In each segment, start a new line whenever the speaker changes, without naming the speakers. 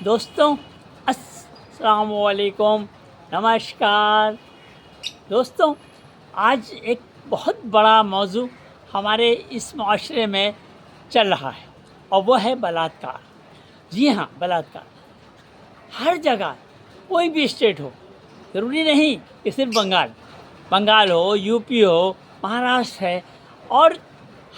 दोस्तों अस्सलाम वालेकुम, नमस्कार। दोस्तों, आज एक बहुत बड़ा मौजू हमारे इस माशरे में चल रहा है और वह है बलात्कार। जी हाँ, बलात्कार हर जगह, कोई भी स्टेट हो, ज़रूरी नहीं कि सिर्फ बंगाल हो, यूपी हो, महाराष्ट्र है, और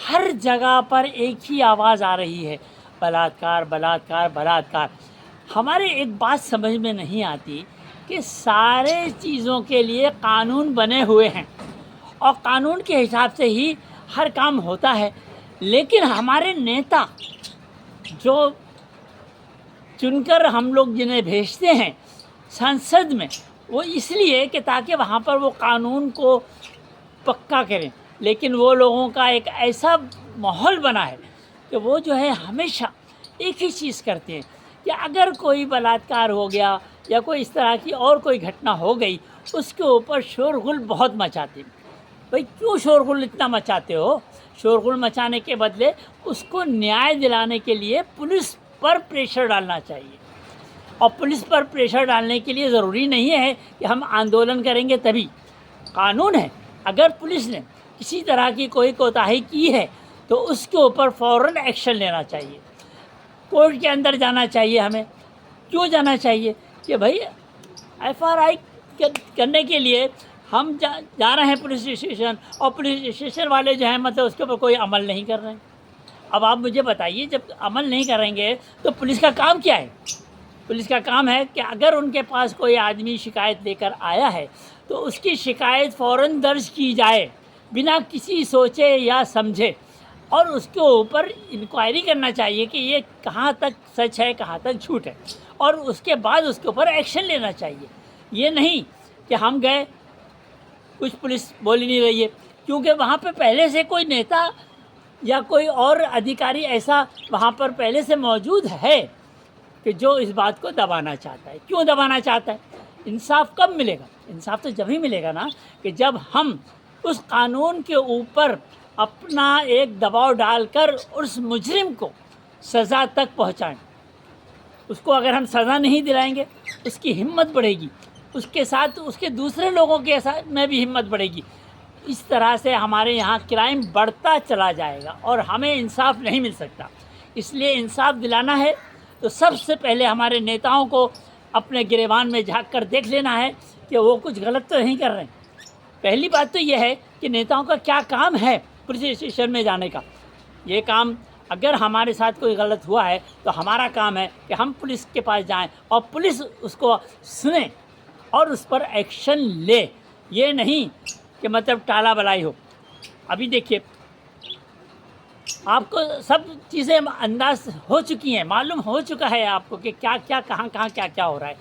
हर जगह पर एक ही आवाज़ आ रही है, बलात्कार बलात्कार बलात्कार। हमारे एक बात समझ में नहीं आती कि सारे चीज़ों के लिए कानून बने हुए हैं और कानून के हिसाब से ही हर काम होता है, लेकिन हमारे नेता जो चुनकर हम लोग जिन्हें भेजते हैं संसद में, वो इसलिए कि ताकि वहाँ पर वो कानून को पक्का करें, लेकिन वो लोगों का एक ऐसा माहौल बना है कि वो जो है हमेशा एक ही चीज़ करते हैं कि अगर कोई बलात्कार हो गया या कोई इस तरह की और कोई घटना हो गई, उसके ऊपर शोरगुल बहुत मचाते हैं। भाई, क्यों शोरगुल इतना मचाते हो? शोरगुल मचाने के बदले उसको न्याय दिलाने के लिए पुलिस पर प्रेशर डालना चाहिए। और पुलिस पर प्रेशर डालने के लिए ज़रूरी नहीं है कि हम आंदोलन करेंगे तभी। कानून है, अगर पुलिस ने किसी तरह की कोई कोताही की है तो उसके ऊपर फ़ौरन एक्शन लेना चाहिए। कोर्ट के अंदर जाना चाहिए हमें। क्यों जाना चाहिए? कि भाई FRI करने के लिए हम जा रहे हैं पुलिस स्टेशन, और पुलिस स्टेशन वाले जो हैं मतलब उसके ऊपर कोई अमल नहीं कर रहे हैं। अब आप मुझे बताइए, जब अमल नहीं करेंगे तो पुलिस का काम क्या है? पुलिस का काम है कि अगर उनके पास कोई आदमी शिकायत लेकर आया है तो उसकी शिकायत फ़ौरन दर्ज की जाए बिना किसी सोचे या समझे, और उसके ऊपर इंक्वायरी करना चाहिए कि ये कहाँ तक सच है, कहाँ तक झूठ है, और उसके बाद उसके ऊपर एक्शन लेना चाहिए। ये नहीं कि हम गए, कुछ पुलिस बोल ही नहीं रही है, क्योंकि वहाँ पे पहले से कोई नेता या कोई और अधिकारी ऐसा वहाँ पर पहले से मौजूद है कि जो इस बात को दबाना चाहता है। क्यों दबाना चाहता है? इंसाफ कब मिलेगा? इंसाफ तो जब ही मिलेगा ना कि जब हम उस कानून के ऊपर अपना एक दबाव डालकर उस मुजरिम को सज़ा तक पहुंचाएं। उसको अगर हम सज़ा नहीं दिलाएंगे, उसकी हिम्मत बढ़ेगी, उसके साथ उसके दूसरे लोगों के साथ में भी हिम्मत बढ़ेगी। इस तरह से हमारे यहाँ क्राइम बढ़ता चला जाएगा और हमें इंसाफ नहीं मिल सकता। इसलिए इंसाफ दिलाना है तो सबसे पहले हमारे नेताओं को अपने गिरेबान में झांक कर देख लेना है कि वो कुछ गलत तो नहीं कर रहे हैं। पहली बात तो ये है कि नेताओं का क्या काम है पुलिस स्टेशन में जाने का। ये काम, अगर हमारे साथ कोई गलत हुआ है तो हमारा काम है कि हम पुलिस के पास जाएं और पुलिस उसको सुने और उस पर एक्शन ले। ये नहीं कि मतलब टाला बलाई हो। अभी देखिए, आपको सब चीज़ें अंदाज हो चुकी हैं, मालूम हो चुका है आपको कि क्या क्या कहाँ कहाँ क्या क्या हो रहा है।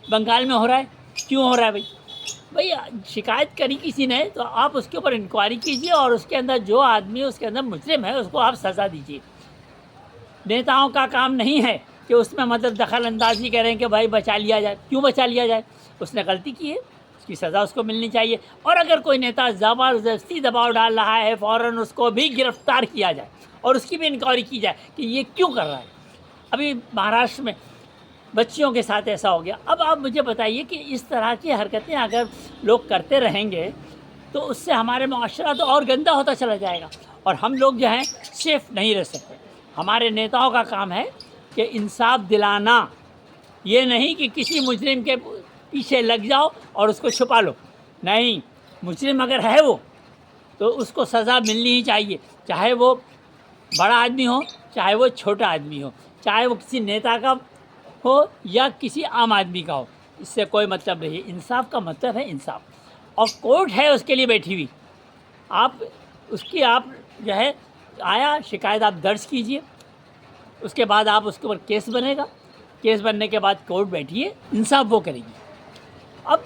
बंगाल में हो रहा है, क्यों हो रहा है? भाई शिकायत करी किसी ने तो आप उसके ऊपर इंक्वायरी कीजिए और उसके अंदर जो आदमी उसके अंदर मुजरिम है उसको आप सज़ा दीजिए। नेताओं का काम नहीं है कि उसमें मतलब दखल अंदाजी करें कि भाई बचा लिया जाए। क्यों बचा लिया जाए? उसने गलती की है, उसकी सज़ा उसको मिलनी चाहिए। और अगर कोई नेता ज़बरदस्ती दबाव डाल रहा है, फ़ौरन उसको भी गिरफ़्तार किया जाए और उसकी भी इंक्वायरी की जाए कि ये क्यों कर रहा है। अभी महाराष्ट्र में बच्चियों के साथ ऐसा हो गया। अब आप मुझे बताइए कि इस तरह की हरकतें अगर लोग करते रहेंगे तो उससे हमारे माशरा तो और गंदा होता चला जाएगा और हम लोग जो हैं सेफ़ नहीं रह सकते। हमारे नेताओं का काम है कि इंसाफ दिलाना, ये नहीं कि किसी मुजरिम के पीछे लग जाओ और उसको छुपा लो। नहीं, मुजरिम अगर है वो तो उसको सज़ा मिलनी ही चाहिए, चाहे वो बड़ा आदमी हो, चाहे वो छोटा आदमी हो, चाहे वो किसी नेता का हो या किसी आम आदमी का हो। इससे कोई मतलब नहीं। इंसाफ का मतलब है इंसाफ, और कोर्ट है उसके लिए बैठी हुई। आप जो है आया, शिकायत आप दर्ज कीजिए, उसके बाद आप उसके ऊपर केस बनेगा। केस बनने के बाद कोर्ट बैठिए, इंसाफ वो करेगी। अब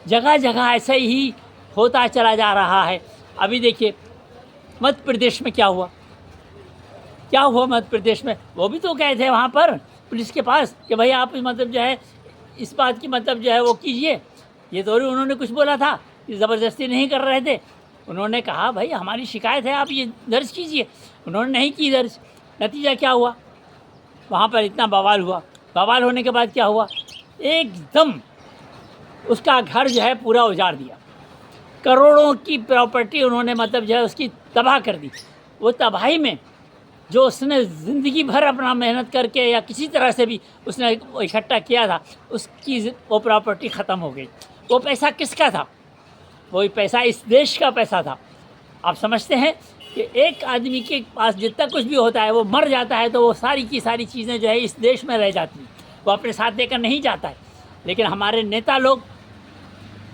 जगह जगह ऐसा ही होता चला जा रहा है। अभी देखिए मध्य प्रदेश में क्या हुआ मध्य प्रदेश में। वो भी तो गए थे वहाँ पर पुलिस के पास कि भाई आप मतलब जो है इस बात की मतलब जो है वो कीजिए। ये तो उन्होंने कुछ बोला था कि ज़बरदस्ती नहीं कर रहे थे। उन्होंने कहा भाई हमारी शिकायत है, आप ये दर्ज कीजिए। उन्होंने नहीं की दर्ज। नतीजा क्या हुआ? वहाँ पर इतना बवाल हुआ बवाल होने के बाद क्या हुआ, एकदम उसका घर जो है पूरा उजाड़ दिया, करोड़ों की प्रॉपर्टी उन्होंने मतलब जो है उसकी तबाह कर दी। वो तबाही में जो उसने ज़िंदगी भर अपना मेहनत करके या किसी तरह से भी उसने इकट्ठा किया था, उसकी वो प्रॉपर्टी ख़त्म हो गई। वो पैसा किसका था? वही पैसा इस देश का पैसा था। आप समझते हैं कि एक आदमी के पास जितना कुछ भी होता है वो मर जाता है तो वो सारी की सारी चीज़ें जो है इस देश में रह जाती हैं, वो अपने साथ लेकर नहीं जाता है। लेकिन हमारे नेता लोग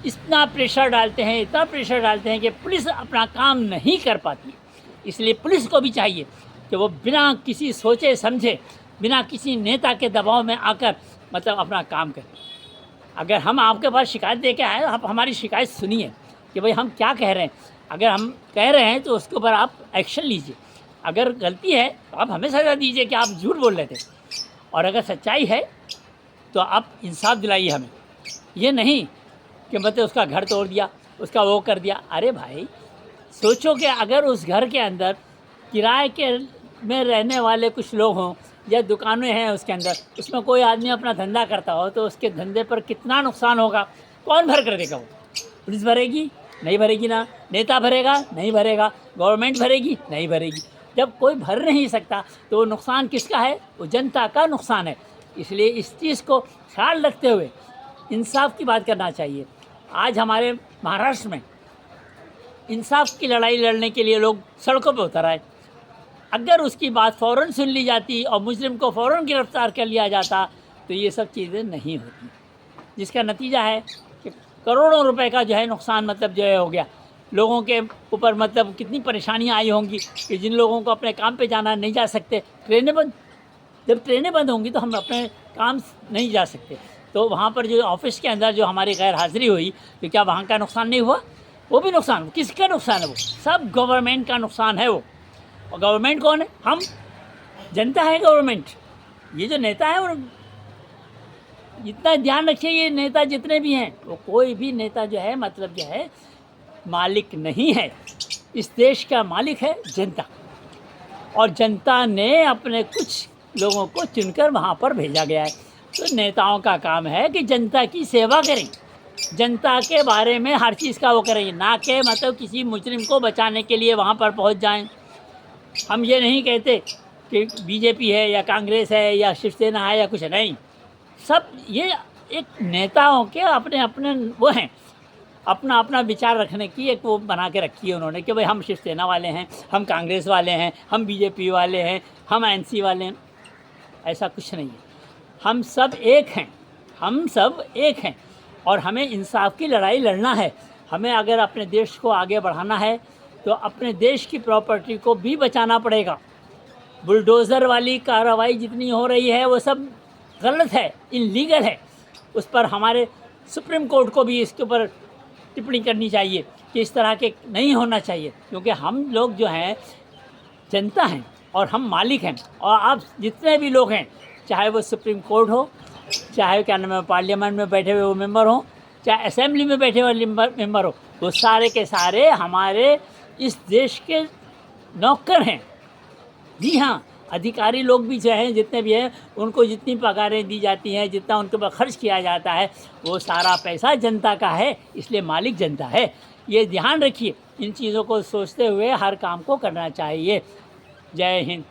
इतना प्रेशर डालते हैं, इतना प्रेशर डालते हैं कि पुलिस अपना काम नहीं कर पाती। इसलिए पुलिस को भी चाहिए कि वो बिना किसी सोचे समझे, बिना किसी नेता के दबाव में आकर मतलब अपना काम करें। अगर हम आपके पास शिकायत दे के आए, आप हमारी शिकायत सुनिए कि भाई हम क्या कह रहे हैं। अगर हम कह रहे हैं तो उसके ऊपर आप एक्शन लीजिए। अगर गलती है तो आप हमें सज़ा दीजिए कि आप झूठ बोल रहे थे, और अगर सच्चाई है तो आप इंसाफ दिलाइए हमें। ये नहीं कि मतलब उसका घर तोड़ दिया, उसका वो कर दिया। अरे भाई सोचो कि अगर उस घर के अंदर किराए के में रहने वाले कुछ लोग हों या दुकानें हैं उसके अंदर, उसमें कोई आदमी अपना धंधा करता हो तो उसके धंधे पर कितना नुकसान होगा, कौन भर कर देगा? वो पुलिस भरेगी? नहीं भरेगी ना। नेता भरेगा? नहीं भरेगा। गवर्नमेंट भरेगी? नहीं भरेगी। जब कोई भर नहीं सकता तो वो नुकसान किसका है? वो जनता का नुकसान है। इसलिए इस चीज़ को ख्याल रखते हुए इंसाफ की बात करना चाहिए। आज हमारे महाराष्ट्र में इंसाफ की लड़ाई लड़ने के लिए लोग सड़कों पर उतर आए। अगर उसकी बात फ़ौरन सुन ली जाती और मुजरिम को फ़ौरन गिरफ़्तार कर लिया जाता तो ये सब चीज़ें नहीं होती, जिसका नतीजा है कि करोड़ों रुपए का जो है नुकसान मतलब जो है हो गया। लोगों के ऊपर मतलब कितनी परेशानियां आई होंगी कि जिन लोगों को अपने काम पे जाना नहीं जा सकते, ट्रेनें बंद। जब ट्रेनें बंद होंगी तो हम अपने काम नहीं जा सकते, तो वहाँ पर जो ऑफिस के अंदर जो हमारी गैर हाज़िरी हुई तो क्या वहाँ का नुकसान नहीं हुआ? वो भी नुकसान। किसका नुकसान है? वो सब गवर्नमेंट का नुकसान है वो। और गवर्नमेंट कौन है? हम, जनता है गवर्नमेंट। ये जो नेता है वो, इतना ध्यान रखिए, ये नेता जितने भी हैं वो कोई भी नेता जो है मतलब जो है मालिक नहीं है। इस देश का मालिक है जनता, और जनता ने अपने कुछ लोगों को चुनकर वहाँ पर भेजा गया है। तो नेताओं का काम है कि जनता की सेवा करें, जनता के बारे में हर चीज़ का वो करें, ना कि मतलब किसी मुजरिम को बचाने के लिए वहाँ पर पहुँच जाएं। हम ये नहीं कहते कि बीजेपी है या कांग्रेस है या शिवसेना है या कुछ नहीं, सब ये एक नेताओं के अपने अपने वो हैं, अपना अपना विचार रखने की एक वो बना के रखी है उन्होंने कि भाई हम शिवसेना वाले हैं, हम कांग्रेस वाले हैं, हम बीजेपी वाले हैं, हम एनसी वाले हैं। ऐसा कुछ नहीं है। हम सब एक हैं, हम सब एक हैं, और हमें इंसाफ की लड़ाई लड़ना है। हमें अगर अपने देश को आगे बढ़ाना है तो अपने देश की प्रॉपर्टी को भी बचाना पड़ेगा। बुलडोज़र वाली कार्रवाई जितनी हो रही है वो सब गलत है, इल्लीगल है। उस पर हमारे सुप्रीम कोर्ट को भी इसके ऊपर टिप्पणी करनी चाहिए कि इस तरह के नहीं होना चाहिए, क्योंकि हम लोग जो हैं जनता हैं और हम मालिक हैं। और आप जितने भी लोग हैं, चाहे वो सुप्रीम कोर्ट हो, चाहे क्या नाम है पार्लियामेंट में बैठे हुए वो मेंबर हो, चाहे असेंबली में बैठे हुए मेंबर हो, वो सारे के सारे हमारे इस देश के नौकर हैं। जी हाँ, अधिकारी लोग भी जो हैं जितने भी हैं उनको जितनी पगारें दी जाती हैं, जितना उनके ऊपर खर्च किया जाता है, वो सारा पैसा जनता का है, इसलिए मालिक जनता है। ये ध्यान रखिए। इन चीज़ों को सोचते हुए हर काम को करना चाहिए। जय हिंद।